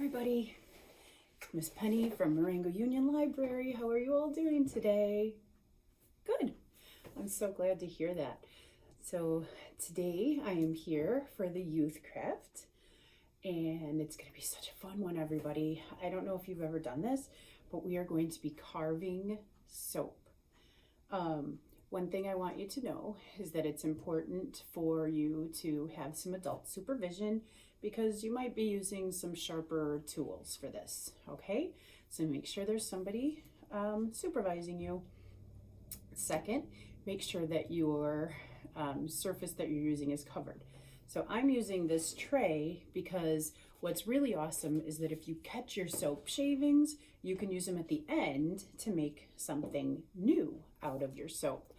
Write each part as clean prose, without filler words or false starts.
everybody. Miss Penny from Marengo-Union Library. How are you all doing today? Good. I'm so glad to hear that. So today I am here for the youth craft, and it's going to be such a fun one, everybody. I don't know if you've ever done this, but we are going to be carving soap. One thing I want you to know is that it's important for you to have some adult supervision because you might be using some sharper tools for this, okay? So make sure there's somebody supervising you. Second, make sure that your surface that you're using is covered. So I'm using this tray because what's really awesome is that if you catch your soap shavings, you can use them at the end to make something new out of your soap.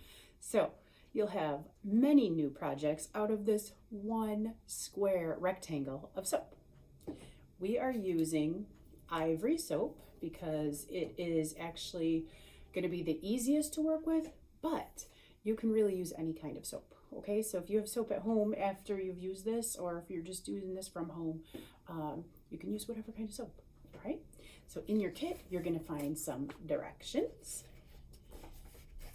So you'll have many new projects out of this one square rectangle of soap. We are using ivory soap because it is actually going to be the easiest to work with, but you can really use any kind of soap. Okay, so if you have soap at home after you've used this, or if you're just using this from home, you can use whatever kind of soap. All right, so in your kit, you're going to find some directions.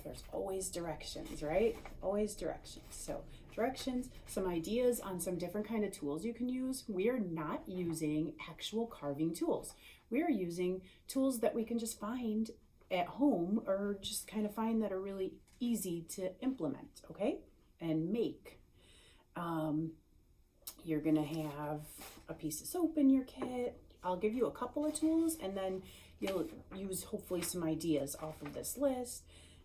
There's always directions, right? Always directions. So directions, some ideas on some different kind of tools you can use. We are not using actual carving tools. We are using tools that we can just find at home or just kind of find that are really easy to implement, okay? And make. You're gonna have a piece of soap in your kit. I'll give you a couple of tools and then you'll use hopefully some ideas off of this list.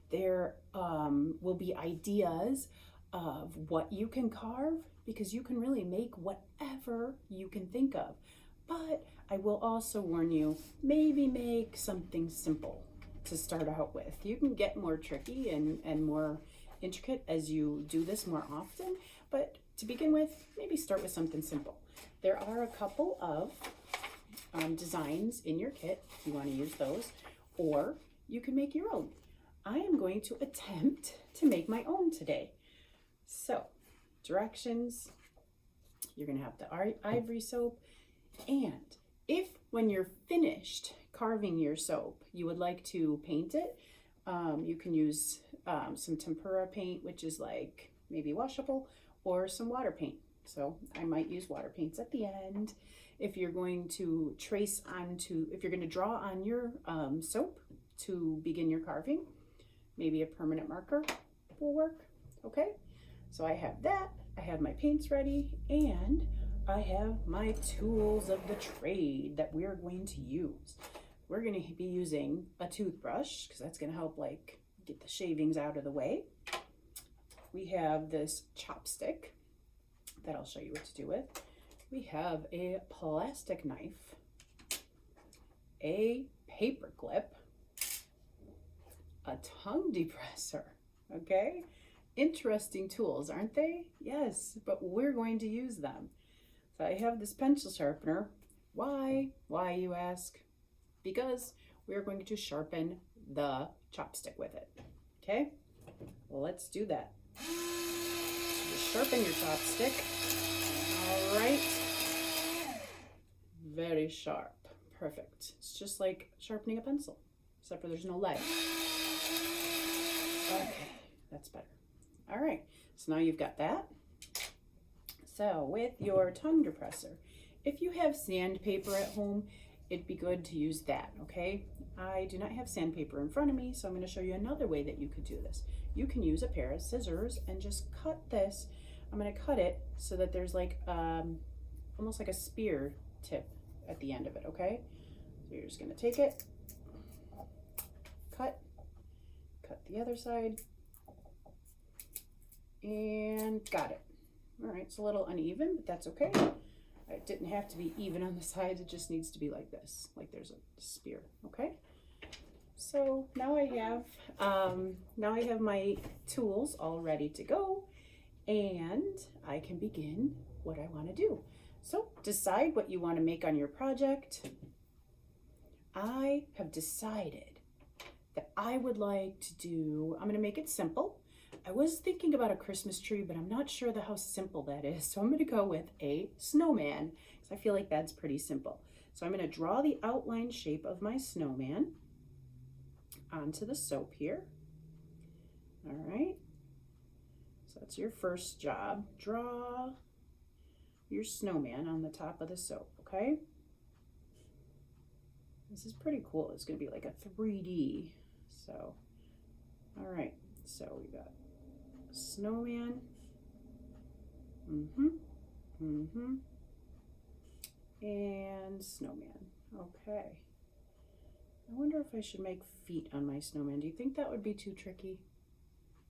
There will be ideas of what you can carve because you can really make whatever you can think of. But I will also warn you, maybe make something simple to start out with. You can get more tricky and more intricate as you do this more often, but to begin with, maybe start with something simple. There are a couple of designs in your kit if you want to use those, or you can make your own. I am going to attempt to make my own today. So, directions, you're going to have the ivory soap, and if when you're finished carving your soap, you would like to paint it, you can use some tempera paint, which is like maybe washable, or some water paint. So I might use water paints at the end. If you're going to if you're going to draw on your soap to begin your carving, maybe a permanent marker will work, okay? So I have that, I have my paints ready, and I have my tools of the trade that we're going to use. We're going to be using a toothbrush because that's going to help like get the shavings out of the way. We have this chopstick that I'll show you what to do with. We have a plastic knife, a paper clip, a tongue depressor, okay? Interesting tools, aren't they? Yes, but we're going to use them. So I have this pencil sharpener. Why? Why, you ask? Because we're going to sharpen the chopstick with it, okay? Well, let's do that. Just sharpen your chopstick. All right. Very sharp. Perfect. It's just like sharpening a pencil, except for there's no lead. Okay, that's better. All right, so now you've got that. So with your tongue depressor, if you have sandpaper at home, it'd be good to use that, okay? I do not have sandpaper in front of me, so I'm going to show you another way that you could do this. You can use a pair of scissors and just cut this. I'm going to cut it so that there's like almost like a spear tip at the end of it, okay? So you're just going to take it, cut the other side, and got it. All right, it's a little uneven, but that's okay. It didn't have to be even on the sides. It just needs to be like this, like there's a spear, okay? So now I have my tools all ready to go, and I can begin what I want to do. So decide what you want to make on your project. I have decided that I would like to do, I'm going to make it simple. I was thinking about a Christmas tree, but I'm not sure how simple that is. So I'm going to go with a snowman because I feel like that's pretty simple. So I'm going to draw the outline shape of my snowman onto the soap here. All right. So that's your first job. Draw your snowman on the top of the soap, okay? This is pretty cool. It's going to be like a 3D. So, all right. So we got snowman. And snowman. Okay. I wonder if I should make feet on my snowman. Do you think that would be too tricky?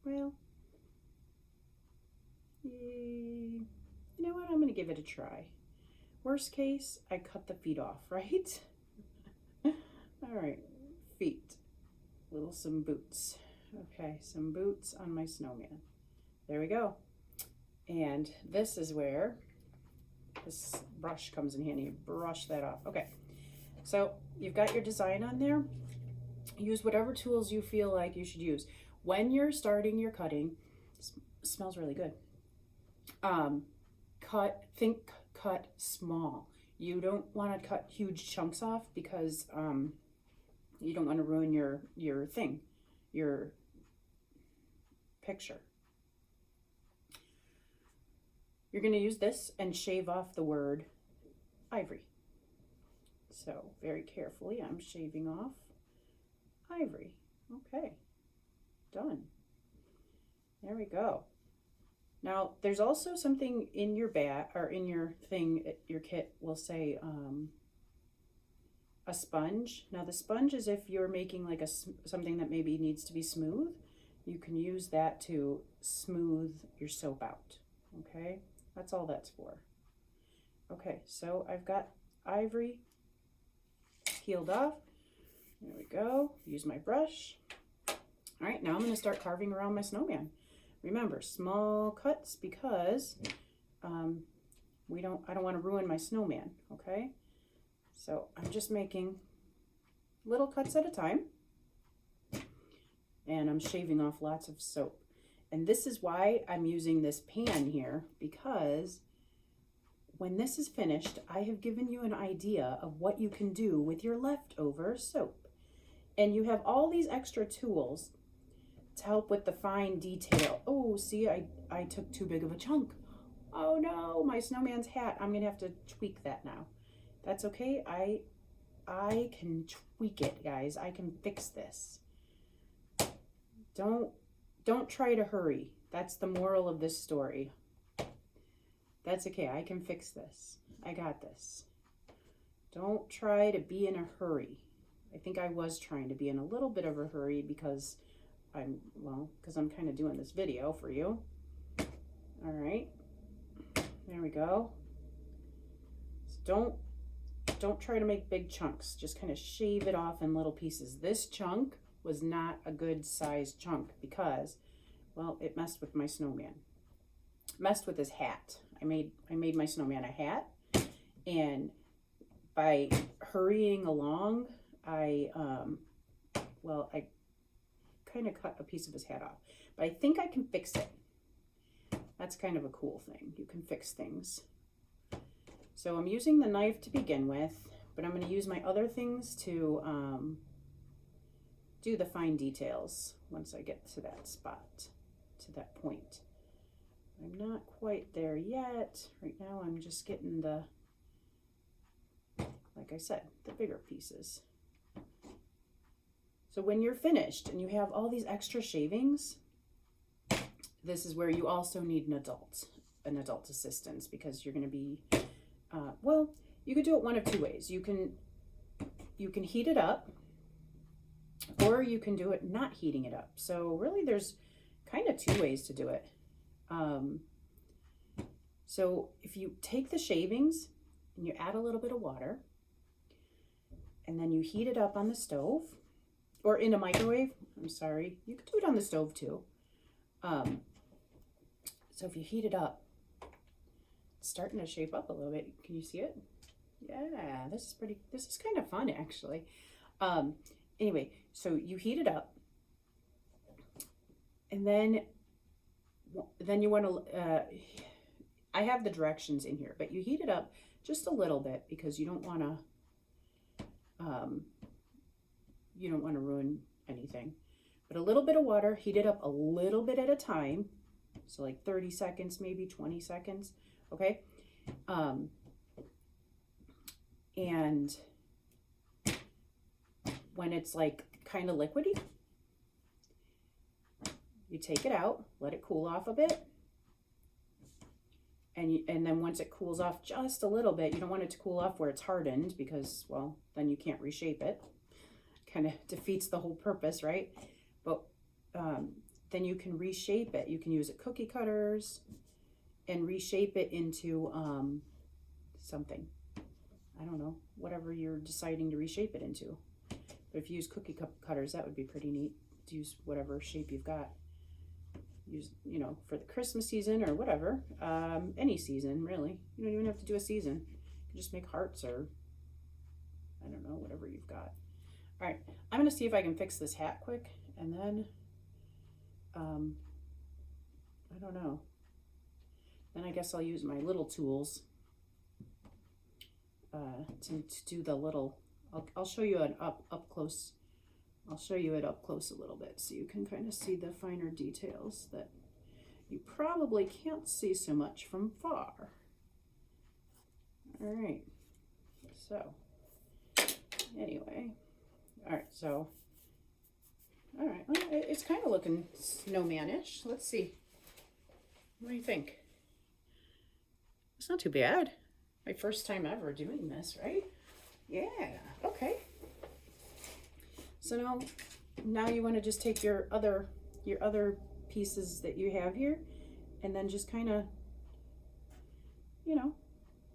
Well, you know what? I'm going to give it a try. Worst case, I cut the feet off, right? All right, feet. Some boots. Okay, some boots on my snowman. There we go. And this is where this brush comes in handy. Brush that off. Okay, so you've got your design on there. Use whatever tools you feel like you should use. When you're starting your cutting, smells really good. Think cut small. You don't want to cut huge chunks off because you don't want to ruin your picture. You're going to use this and shave off the word ivory. So very carefully, I'm shaving off ivory. Okay, done. There we go. Now, there's also something in your bag, or in your thing, your kit will say a sponge. Now, the sponge is if you're making like something that maybe needs to be smooth, you can use that to smooth your soap out, okay? That's all that's for. Okay, so I've got ivory peeled off. There we go. Use my brush. All right, now I'm going to start carving around my snowman. Remember, small cuts because I don't want to ruin my snowman, okay? So I'm just making little cuts at a time, and I'm shaving off lots of soap. And this is why I'm using this pan here, because when this is finished, I have given you an idea of what you can do with your leftover soap. And you have all these extra tools to help with the fine detail. Oh, see, I took too big of a chunk. Oh no, my snowman's hat. I'm gonna have to tweak that now. That's okay. I can tweak it, guys. I can fix this. Don't try to hurry. That's the moral of this story. That's okay. I can fix this. I got this. Don't try to be in a hurry. I think I was trying to be in a little bit of a hurry because I'm kind of doing this video for you. All right, there we go. So don't try to make big chunks. Just kind of shave it off in little pieces. This chunk was not a good size chunk because, well, it messed with my snowman. Messed with his hat. I made my snowman a hat, and by hurrying along, I kind of cut a piece of his hat off, but I think I can fix it. That's kind of a cool thing. You can fix things. So I'm using the knife to begin with, but I'm going to use my other things to do the fine details once I get to that spot, to that point. I'm not quite there yet. Right now I'm just getting the, like I said, the bigger pieces. So when you're finished and you have all these extra shavings, this is where you also need an adult assistance, because you're going to be, well, you could do it one of two ways. You can heat it up, or you can do it not heating it up. So really there's kind of two ways to do it. So if you take the shavings and you add a little bit of water, and then you heat it up on the stove, or in a microwave. I'm sorry, you could do it on the stove too. So if you heat it up, it's starting to shape up a little bit. Can you see it? Yeah, this is kind of fun actually. Anyway, so you heat it up, and then you want to, I have the directions in here, but you heat it up just a little bit because you don't want to you don't want to ruin anything. But a little bit of water, heat it up a little bit at a time. So like 30 seconds, maybe 20 seconds. Okay. And when it's like kind of liquidy, you take it out, let it cool off a bit. And then once it cools off just a little bit, you don't want it to cool off where it's hardened because, well, then you can't reshape it. Kind of defeats the whole purpose, right? But then you can reshape it. You can use cookie cutters and reshape it into something. I don't know, whatever you're deciding to reshape it into. But if you use cookie cutters, that would be pretty neat. To use whatever shape you've got. Use, you know, for the Christmas season or whatever. Any season, really. You don't even have to do a season. You can just make hearts or, I don't know, whatever you've got. All right, I'm going to see if I can fix this hat quick. And then, I don't know. Then I guess I'll use my little tools to do the little, I'll show you an up close. I'll show you it up close a little bit so you can kind of see the finer details that you probably can't see so much from far. All right, so anyway, all right, so, all right, well, it's kind of looking snowman-ish. Let's see. What do you think? It's not too bad. My first time ever doing this, right? Yeah, okay. So now you want to just take your other pieces that you have here and then just kind of, you know,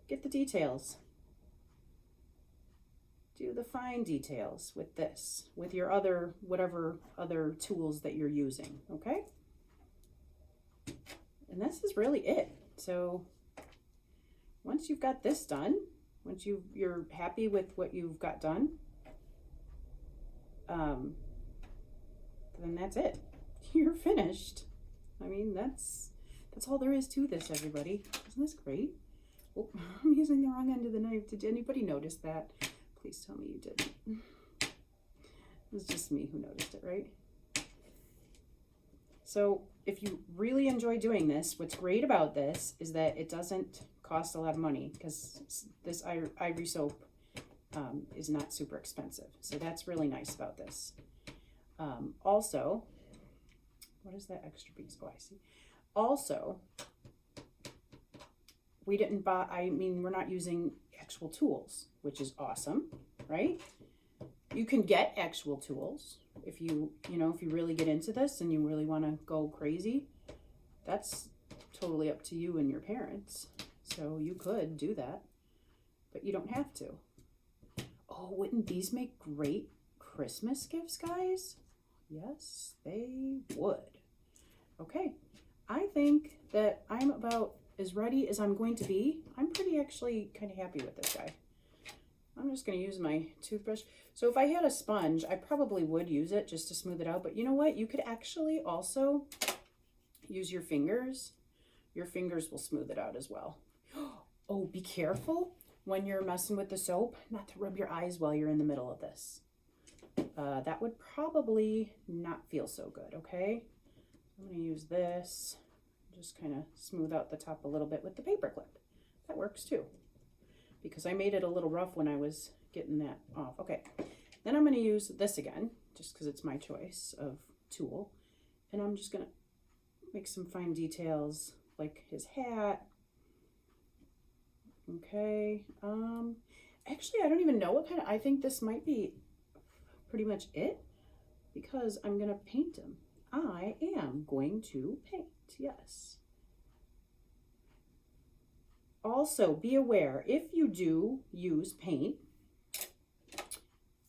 get the details. Do the fine details with this, with your whatever other tools that you're using, okay? And this is really it. So once you've got this done, once you're happy with what you've got done, then that's it. You're finished. I mean, that's all there is to this, everybody. Isn't this great? Oh, I'm using the wrong end of the knife. Did anybody notice that? Please tell me you didn't. It was just me who noticed it, right? So if you really enjoy doing this, what's great about this is that it doesn't cost a lot of money because this ivory soap is not super expensive. So that's really nice about this. Also, what is that extra piece? Oh, I see. Also, we didn't buy, I mean, we're not using actual tools, which is awesome, right? You can get actual tools if you really get into this and you really want to go crazy. That's totally up to you and your parents. So you could do that, but you don't have to. Oh, wouldn't these make great Christmas gifts, guys? Yes, they would. Okay, I think that I'm about as ready as I'm going to be. I'm pretty actually kind of happy with this guy. I'm just going to use my toothbrush. So if I had a sponge, I probably would use it just to smooth it out. But you know what? You could actually also use your fingers. Your fingers will smooth it out as well. Oh, be careful when you're messing with the soap, not to rub your eyes while you're in the middle of this. That would probably not feel so good, okay? I'm going to use this. Just kind of smooth out the top a little bit with the paper clip. That works too, because I made it a little rough when I was getting that off. Okay, then I'm going to use this again, just because it's my choice of tool. And I'm just going to make some fine details, like his hat. Okay, actually, I don't even know what kind of, I think this might be pretty much it, because I'm going to paint him. I am going to paint, yes. Also, be aware, if you do use paint,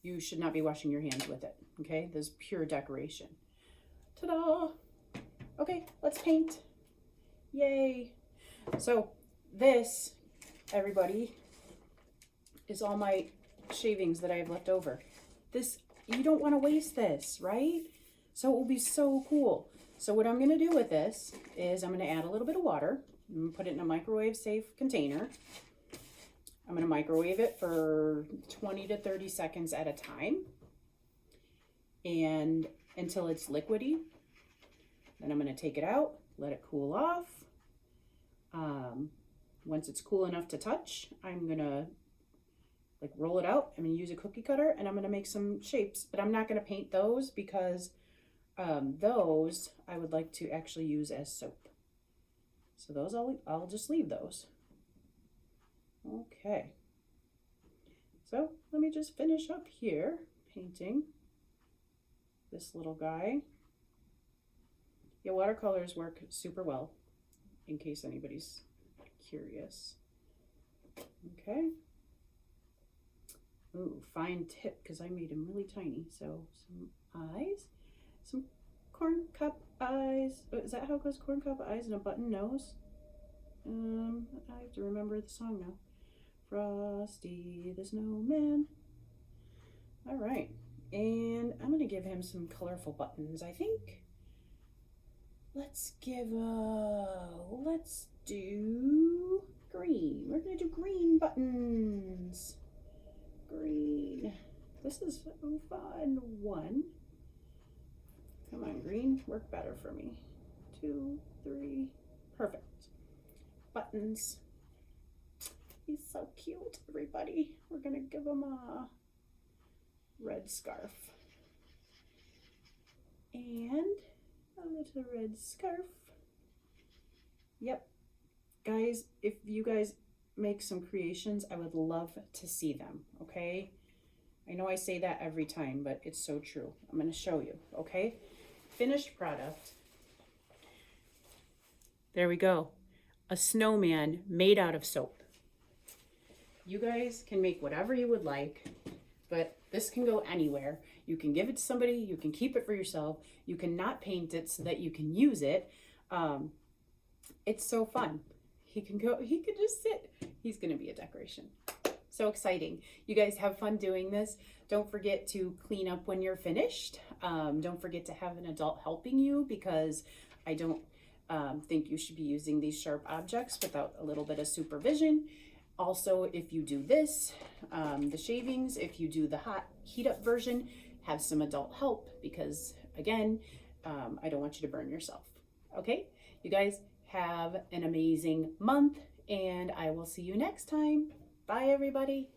you should not be washing your hands with it, okay? This is pure decoration. Ta-da! Okay, let's paint. Yay! So this, everybody, is all my shavings that I have left over. This, you don't want to waste this, right? So it will be so cool. So what I'm going to do with this is I'm going to add a little bit of water. I'm going to put it in a microwave safe container. I'm going to microwave it for 20 to 30 seconds at a time, and until it's liquidy. Then I'm going to take it out, let it cool off. Once it's cool enough to touch, I'm going to like roll it out. I'm going to use a cookie cutter and I'm going to make some shapes, but I'm not going to paint those because those I would like to actually use as soap. So those I'll just leave those. Okay. So let me just finish up here painting this little guy. Yeah, watercolors work super well, in case anybody's curious. Okay. Ooh, fine tip, because I made him really tiny. So some eyes, some corn cup eyes. Oh, is that how it goes? Corn cup eyes and a button nose. I have to remember the song now. Frosty the Snowman. All right, and I'm gonna give him some colorful buttons, I think. Let's do green. We're gonna do green buttons. Green. This is a fun one. Come on, green, work better for me. 2, 3, perfect. Buttons. He's so cute, everybody. We're gonna give him a red scarf. And a little red scarf. Yep. Guys, if you guys make some creations, I would love to see them, okay? I know I say that every time, but it's so true. I'm gonna show you, okay? Finished product. There we go. A snowman made out of soap. You guys can make whatever you would like, but this can go anywhere. You can give it to somebody, you can keep it for yourself, you can not paint it so that you can use it. It's so fun. He can just sit. He's gonna be a decoration. So exciting. You guys have fun doing this. Don't forget to clean up when you're finished. Don't forget to have an adult helping you, because I don't think you should be using these sharp objects without a little bit of supervision. Also, if you do this, the shavings, if you do the heat up version, have some adult help, because again, I don't want you to burn yourself. Okay, you guys have an amazing month, and I will see you next time. Bye, everybody.